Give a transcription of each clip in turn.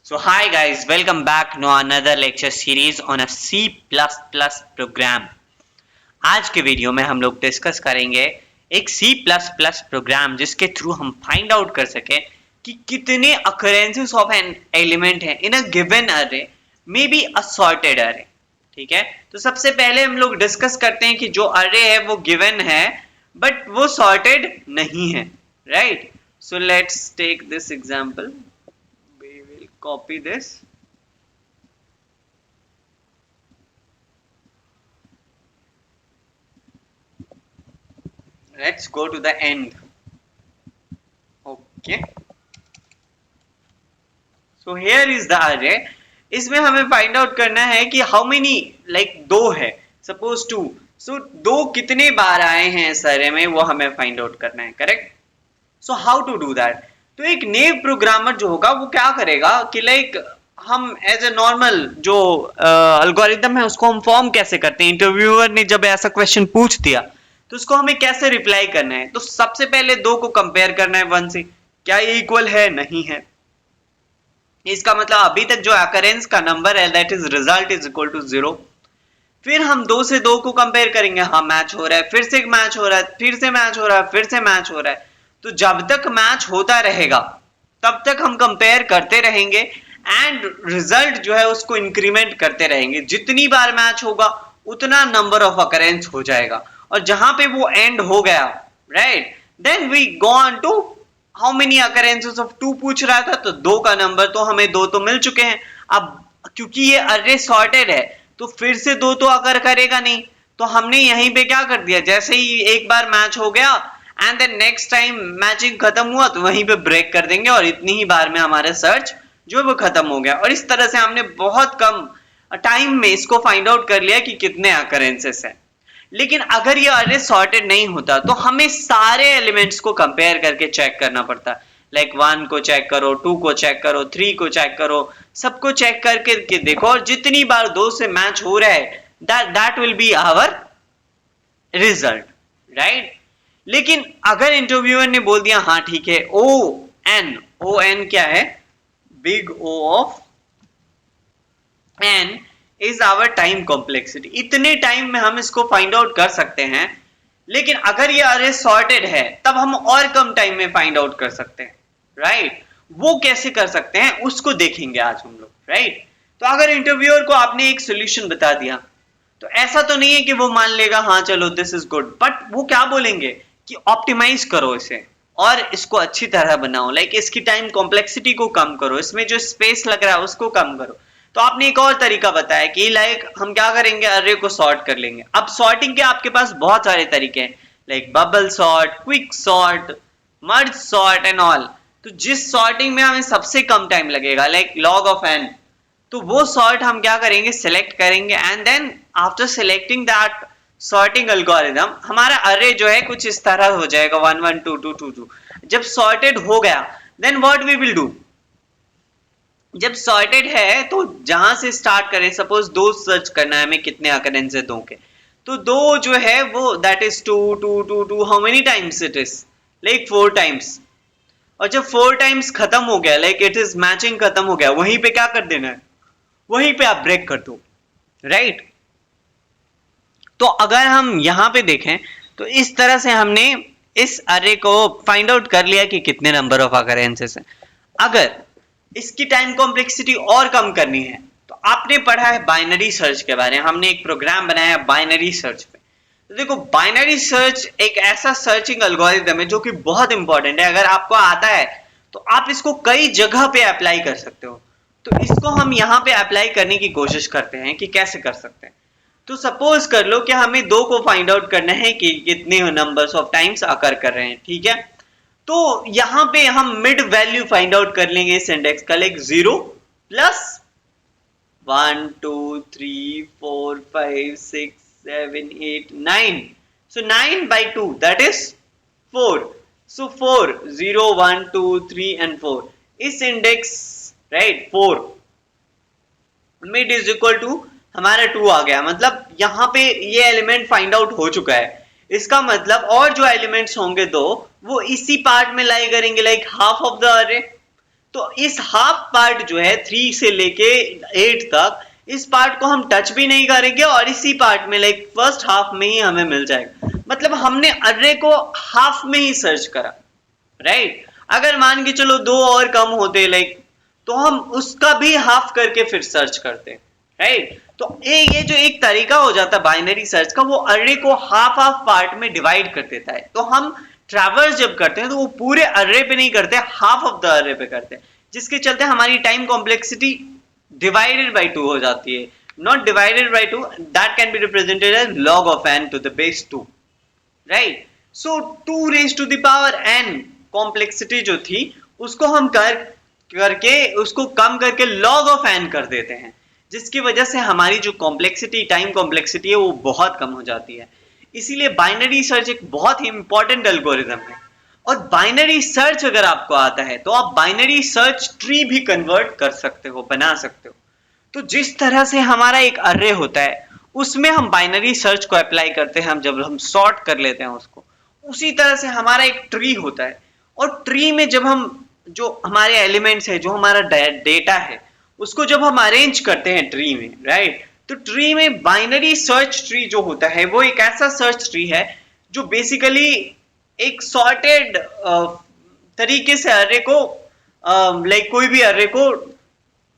So hi guys, welcome back to another lecture series on a C++ program. आज के video में हम लोग डिस्कस करेंगे एक C++ प्रोग्राम जिसके थ्रू हम फाइंड आउट कर सके कि कितने occurrences ऑफ एन एलिमेंट है इन अ गिवन अरे मे बी अ सॉर्टेड अरे। ठीक है, तो सबसे पहले हम लोग डिस्कस करते हैं कि जो अरे है वो गिवन है बट वो सॉर्टेड नहीं है, right? So let's take this example. Copy this. Let's go to the end. Okay. So here is the array. इसमें हमें फाइंड आउट करना है कि हाउ मेनी दो है, सपोज 2. सो दो कितने बार आए हैं इस array में वो हमें फाइंड आउट करना है, correct? So how to do that? तो एक नेव प्रोग्रामर जो होगा वो क्या करेगा कि हम एज ए नॉर्मल जो अल्गोरिदम है उसको हम फॉर्म कैसे करते हैं. इंटरव्यूअर ने जब ऐसा क्वेश्चन पूछ दिया तो उसको हमें कैसे रिप्लाई करना है. तो सबसे पहले दो को कंपेयर करना है 1 से, क्या ये इक्वल है, नहीं है. इसका मतलब अभी तक जो अकरेंस का नंबर है that is result is equal to 0. फिर हम 2 से 2 को कंपेयर करेंगे, हाँ मैच हो रहा है, फिर से मैच हो रहा है, फिर से मैच हो रहा है, फिर से मैच हो रहा है. तो जब तक मैच होता रहेगा तब तक हम कंपेयर करते रहेंगे एंड रिजल्ट जो है उसको इंक्रीमेंट करते रहेंगे. जितनी बार मैच होगा उतना नंबर ऑफ अकरेंस हो जाएगा और जहां पे वो एंड हो गया, right, then we go on to how many occurrences of 2 पूछ रहा था, तो 2 का नंबर तो हमें 2 तो मिल चुके हैं. अब क्योंकि ये अरे सॉर्टेड है तो फिर से 2 तो अकर करेगा नहीं, तो हमने यहीं पे क्या कर दिया, जैसे ही एक बार मैच हो गया and then next time matching खत्म हुआ तो वहीं पे ब्रेक कर देंगे और इतनी ही बार में हमारा सर्च जो वो खत्म हो गया. और इस तरह से हमने बहुत कम टाइम में इसको फाइंड आउट कर लिया कि कितने अकरेंसेस हैं. लेकिन अगर ये अरे सॉर्टेड नहीं होता तो हमें सारे एलिमेंट्स को कंपेयर करके चेक करना पड़ता. 1 को चेक करो, 2 को चेक करो, 3 को चेक करो, सबको चेक करके देखो और जितनी बार 2 से मैच हो रहा है that will be our result, right? लेकिन अगर इंटरव्यूअर ने बोल दिया हाँ ठीक है, ओ एन क्या है, big O of N is our time complexity, इतने टाइम में हम इसको फाइंड आउट कर सकते हैं. लेकिन अगर ये अरे सॉर्टेड है तब हम और कम टाइम में फाइंड आउट कर सकते हैं, राइट? वो कैसे कर सकते हैं उसको देखेंगे आज हम लोग, राइट? तो अगर इंटरव्यूअर को आपने एक सोल्यूशन बता दिया तो ऐसा तो नहीं है कि वो मान लेगा हाँ चलो दिस इज गुड, बट वो क्या बोलेंगे कि ऑप्टिमाइज करो इसे और इसको अच्छी तरह बनाओ, इसकी टाइम कॉम्प्लेक्सिटी को कम करो, इसमें जो स्पेस लग रहा है उसको कम करो. तो आपने एक और तरीका बताया कि हम क्या करेंगे, अर्रे को सॉर्ट कर लेंगे. अब सॉर्टिंग के आपके पास बहुत सारे तरीके हैं, bubble sort, quick sort, merge sort and all. तो जिस सॉर्टिंग में हमें सबसे कम टाइम लगेगा लॉग ऑफ एन, तो वो सॉर्ट हम क्या करेंगे, सिलेक्ट करेंगे and then after selecting that sorting algorithm हमारा अरे जो है कुछ इस तरह हो जाएगा 1 1 2 2 2 2. जब सॉर्टेड हो गया then what we will do, जब सॉर्टेड है तो जहां से स्टार्ट करें, सपोज 2 सर्च करना है हमें, कितने अकरेंस है 2 के, तो 2 जो है वो that is 2 2 2 2, how many times it is 4 times. और जब 4 टाइम्स खत्म हो गया, इट इज मैचिंग खत्म हो गया, वहीं पे क्या कर देना है, वहीं पे आप ब्रेक कर दो, राइट? तो अगर हम यहां पे देखें तो इस तरह से हमने इस अरे को फाइंड आउट कर लिया कि कितने नंबर ऑफ अकरेंसेस हैं. अगर इसकी टाइम कॉम्प्लेक्सिटी और कम करनी है तो आपने पढ़ा है बाइनरी सर्च के बारे में, हमने एक प्रोग्राम बनाया बाइनरी सर्च पे. तो देखो बाइनरी सर्च एक ऐसा सर्चिंग एल्गोरिथम है जो कि बहुत इंपॉर्टेंट है. अगर आपको आता है तो आप इसको कई जगह पे अप्लाई कर सकते हो. तो इसको हम यहाँ पे अप्लाई करने की कोशिश करते हैं कि कैसे कर सकते हैं. तो सपोज कर लो कि हमें 2 को फाइंड आउट करना है कि कितने नंबर्स ऑफ टाइम्स अकर कर रहे हैं, ठीक है? तो यहां पे हम मिड वैल्यू फाइंड आउट कर लेंगे इस इंडेक्स का, 0 plus 1 2 3 4 5 6 7 8 9. So 9 by 2 that is 4. So 4 0 1 2 3 and 4. इस index, right, 4 mid is equal to हमारा 2 आ गया. मतलब यहां पे ये एलिमेंट फाइंड आउट हो चुका है. इसका मतलब और जो एलिमेंट्स होंगे 2 वो इसी पार्ट में लाई करेंगे, हाफ ऑफ द अरे. तो इस हाफ पार्ट जो है 3 से लेके 8 तक, इस पार्ट को हम टच भी नहीं करेंगे और इसी पार्ट में लाइक फर्स्ट हाफ में ही हमें मिल जाएगा। मतलब हमने अर्रे को हाफ में ही सर्च करा, राइट। अगर मान के चलो 2 और कम होते लाइक, तो हम उसका भी हाफ करके फिर सर्च करते, राइट। तो ये जो एक तरीका हो जाता है बाइनरी सर्च का, वो अर्रे को हाफ हाफ पार्ट में डिवाइड कर देता है। तो हम ट्रैवर्स जब करते हैं तो वो पूरे अर्रे पे नहीं करते, हाफ ऑफ द अर्रे पे करते हैं, जिसके चलते हमारी टाइम कॉम्प्लेक्सिटी डिवाइडेड बाय 2 हो जाती है। Not divided by 2, that can be represented as log of n to the base 2, right. So 2 raised to the power n complexity जो थी उसको हम करके उसको कम करके log of n कर देते हैं, जिसकी वजह से हमारी जो कॉम्प्लेक्सिटी, टाइम कॉम्प्लेक्सिटी है, वो बहुत कम हो जाती है। इसीलिए बाइनरी सर्च एक बहुत ही इंपॉर्टेंट एल्गोरिथम है। और बाइनरी सर्च अगर आपको आता है तो आप बाइनरी सर्च ट्री भी कन्वर्ट कर सकते हो, बना सकते हो। तो जिस तरह से हमारा एक अर्रे होता है उसमें हम बाइनरी सर्च को अप्लाई करते हैं, हम जब हम सॉर्ट कर लेते हैं उसको, उसी तरह से हमारा एक ट्री होता है। और ट्री में जब हम जो हमारे एलिमेंट्स है, जो हमारा डेटा है, उसको जब हम अरेंज करते हैं ट्री में, राइट, तो ट्री में बाइनरी सर्च ट्री जो होता है वो एक ऐसा सर्च ट्री है जो बेसिकली एक सॉर्टेड तरीके से अर्रे को लाइक कोई भी अर्रे को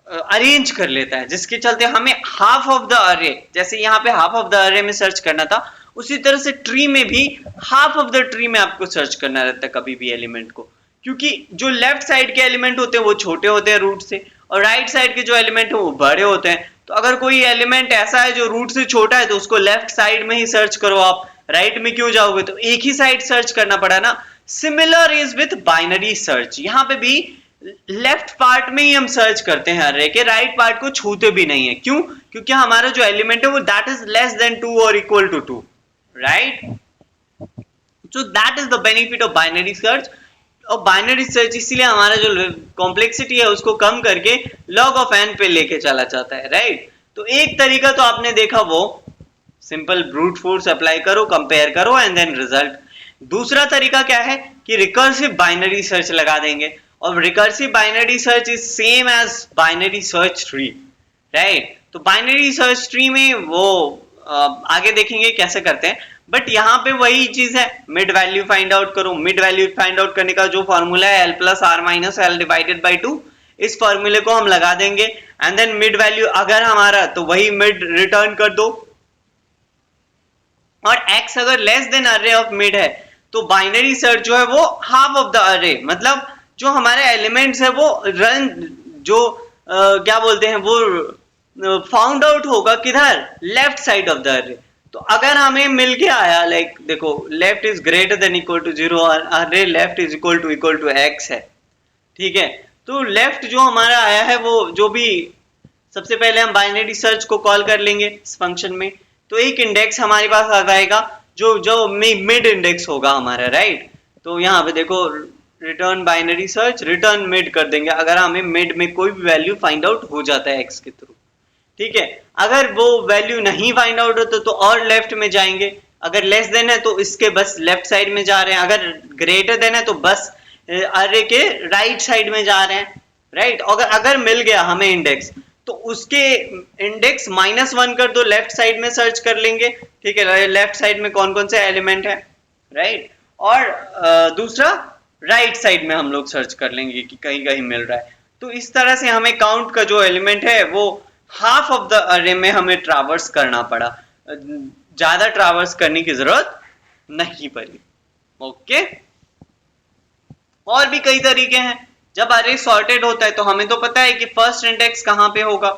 अरेंज कर लेता है, जिसके चलते हमें हाफ ऑफ द अर्रे, जैसे यहाँ पे हाफ ऑफ द अर्रे में सर्च करना था, उसी तरह से ट्री में भी हाफ ऑफ द ट्री में आपको सर्च करना रहता है कभी भी एलिमेंट को, क्योंकि जो लेफ्ट साइड के एलिमेंट होते हैं वो छोटे होते हैं रूट से, और राइट साइड के जो एलिमेंट है वो बड़े होते हैं। तो अगर कोई एलिमेंट ऐसा है जो रूट से छोटा है तो उसको लेफ्ट साइड में ही सर्च करो, आप राइट में क्यों जाओगे, तो एक ही साइड सर्च करना पड़ा ना। Similar is with binary search, यहाँ पे भी लेफ्ट पार्ट में ही हम सर्च करते हैं अर्रे के, राइट पार्ट को छूते भी नहीं है। क्यों? क्योंकि हमारा जो एलिमेंट है वो दैट इज लेस देन 2 और equal to 2, right. So that is the benefit of binary search. और बाइनरी सर्च इसीलिए हमारा जो कॉम्प्लेक्सिटी है उसको कम करके log of n पे लेके चला जाता है, राइट। तो एक तरीका तो आपने देखा, वो सिंपल ब्रूट फोर्स अप्लाई करो, कंपेयर करो एंड देन रिजल्ट। दूसरा तरीका क्या है कि रिकर्सिव बाइनरी सर्च लगा देंगे, और recursive binary search is same as binary search tree, right. तो बाइनरी सर्च ट्री में वो आगे देखेंगे कैसे करते हैं, बट यहाँ पे वही चीज है, मिड वैल्यू फाइंड आउट करो। मिड वैल्यू फाइंड आउट करने का जो फॉर्मूला है l plus r minus l divided by 2, इस फॉर्मूले को हम लगा देंगे एंड देन मिड वैल्यू अगर हमारा, तो वही मिड रिटर्न कर दो। और x अगर less than array of mid है तो बाइनरी सर्च जो है वो हाफ ऑफ द अर्रे, मतलब जो हमारे एलिमेंट्स है वो रन जो क्या बोलते हैं वो फाउंड आउट होगा किधर, left side of the array. तो अगर हमें मिल के आया लाइक देखो left is greater than equal to 0 और array left is equal to x है, ठीक है। तो लेफ्ट जो हमारा आया है वो जो भी, सबसे पहले हम बाइनरी सर्च को कॉल कर लेंगे इस फंक्शन में, तो एक इंडेक्स हमारे पास आ जाएगा जो मिड इंडेक्स होगा हमारा, राइट। तो यहाँ पे देखो return binary search, return mid कर देंगे अगर हमें मिड में कोई भी वैल्यू फाइंड आउट हो जाता है x के थ्रू, ठीक है। अगर वो वैल्यू नहीं फाइंड आउट होता तो और लेफ्ट में जाएंगे, अगर लेस देन है तो इसके बस लेफ्ट साइड में जा रहे हैं, अगर ग्रेटर देन है तो बस अर्रे के राइट साइड में जा रहे हैं, राइट। अगर मिल गया हमें इंडेक्स तो उसके इंडेक्स -1 कर दो, लेफ्ट साइड में सर्च कर लेंगे, ठीक है, लेफ्ट साइड में कौन कौन से एलिमेंट है, राइट। और दूसरा राइट साइड में हम लोग सर्च कर लेंगे कि कहीं कहीं मिल रहा है। तो इस तरह से हमें काउंट का जो एलिमेंट है वो हाफ ऑफ द अर्रे में हमें ट्रैवर्स करना पड़ा, ज्यादा ट्रैवर्स करने की जरूरत नहीं पड़ी, ओके। और भी कई तरीके हैं। जब अर्रे सॉर्टेड होता है तो हमें तो पता है कि फर्स्ट इंडेक्स कहाँ पे होगा,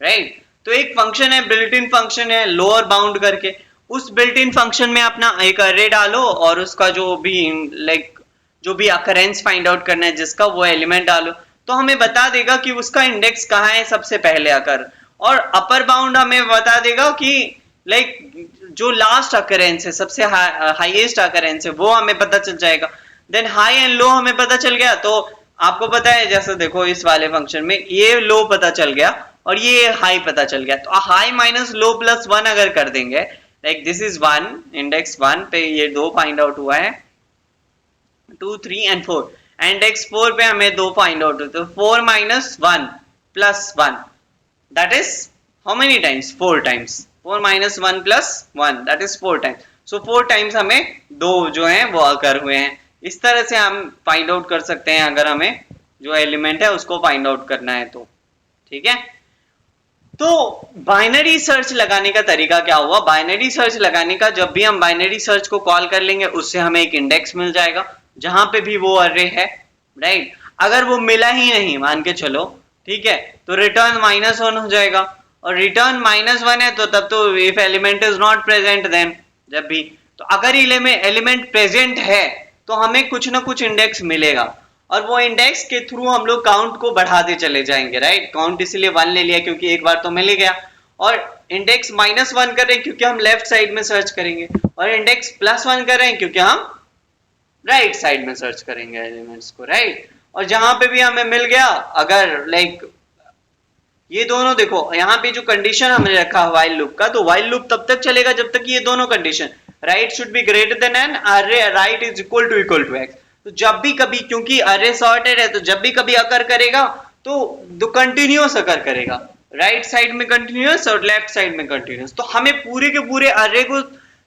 राइट। तो एक फंक्शन है, बिल्ट इन फंक्शन है लोअर बाउंड करके, उस बिल्ट इन फंक्शन में अपना एक अर्रे डालो और उसका जो भी लाइक जो भी अकरेंस फाइंड आउट करना है जिसका, वो एलिमेंट डालो, तो हमें बता देगा कि उसका इंडेक्स कहाँ है सबसे पहले आकर। और अपर बाउंड हमें बता देगा कि लाइक जो लास्ट अकरेंस है, सबसे हाईएस्ट अकरेंस है, वो हमें पता चल जाएगा। देन हाई एंड लो हमें पता चल गया, तो आपको पता है जैसे देखो इस वाले फंक्शन में ये लो पता चल गया और ये हाई पता चल गया, तो हाई माइनस लो प्लस 1 अगर कर देंगे, लाइक दिस इज 1, इंडेक्स 1 पे ये 2 फाइंड आउट हुआ है, 2, 3 एंड 4, इंडेक्स 4 पे हमें 2 फाइंड आउट होते हैं, 4 minus 1 plus 1, that is how many times, 4 times, 4 minus 1 plus 1 that is 4 times, so 4 times हमें 2 जो हैं वो अकर हुए हैं। इस तरह से हम फाइंड आउट कर सकते हैं अगर हमें जो एलिमेंट है उसको फाइंड आउट करना है तो, ठीक है। तो बाइनरी सर्च लगाने का तरीका क्या हुआ, बाइनरी सर्च लगाने का, जब भी हम बाइनरी सर्च को कॉल कर लेंगे उससे हमें एक इंडेक्स मिल जाएगा जहां पे भी वो अर्रे है, राइट। अगर वो मिला ही नहीं मान के चलो, ठीक है, तो रिटर्न -1 हो जाएगा, और रिटर्न -1 है तो तब तो if element is not present then, जब भी, तो अगर एलिमेंट प्रेजेंट है तो हमें कुछ ना कुछ इंडेक्स मिलेगा, और वो इंडेक्स के थ्रू हम लोग काउंट को बढ़ाते चले जाएंगे, राइट। काउंट इसलिए 1 ले लिया क्योंकि एक बार तो मिल ही गया, और इंडेक्स -1 कर रहे हैं क्योंकि हम लेफ्ट साइड में सर्च करेंगे, और इंडेक्स +1 कर रहे हैं क्योंकि हम राइट साइड में सर्च करेंगे एलिमेंट्स को, राइट। और जहां पे भी हमें मिल गया, अगर लाइक ये दोनों देखो यहाँ पे जो कंडीशन हमने रखा व्हाइल लूप का, तो व्हाइल लूप तब तक चलेगा जब तक ये दोनों condition right should be greater than N अरे right is equal to X, तो जब भी कभी, क्योंकि अरे सॉर्टेड है तो जब भी कभी अकर करेगा तो कंटिन्यूअस अकर करेगा, राइट साइड में कंटिन्यूअस और लेफ्ट साइड में कंटिन्यूअस, तो हमें पूरे के पूरे अरे को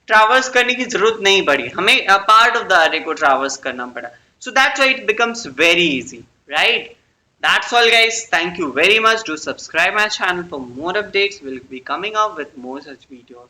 ट्रैवर्स करने की जरूरत नहीं पड़ी, हमें अ पार्ट ऑफ द अरे को ट्रैवर्स करना पड़ा, so that's why it becomes very easy, right? That's all guys, thank you very much. Do subscribe my channel for more updates, we'll be coming up with more such videos.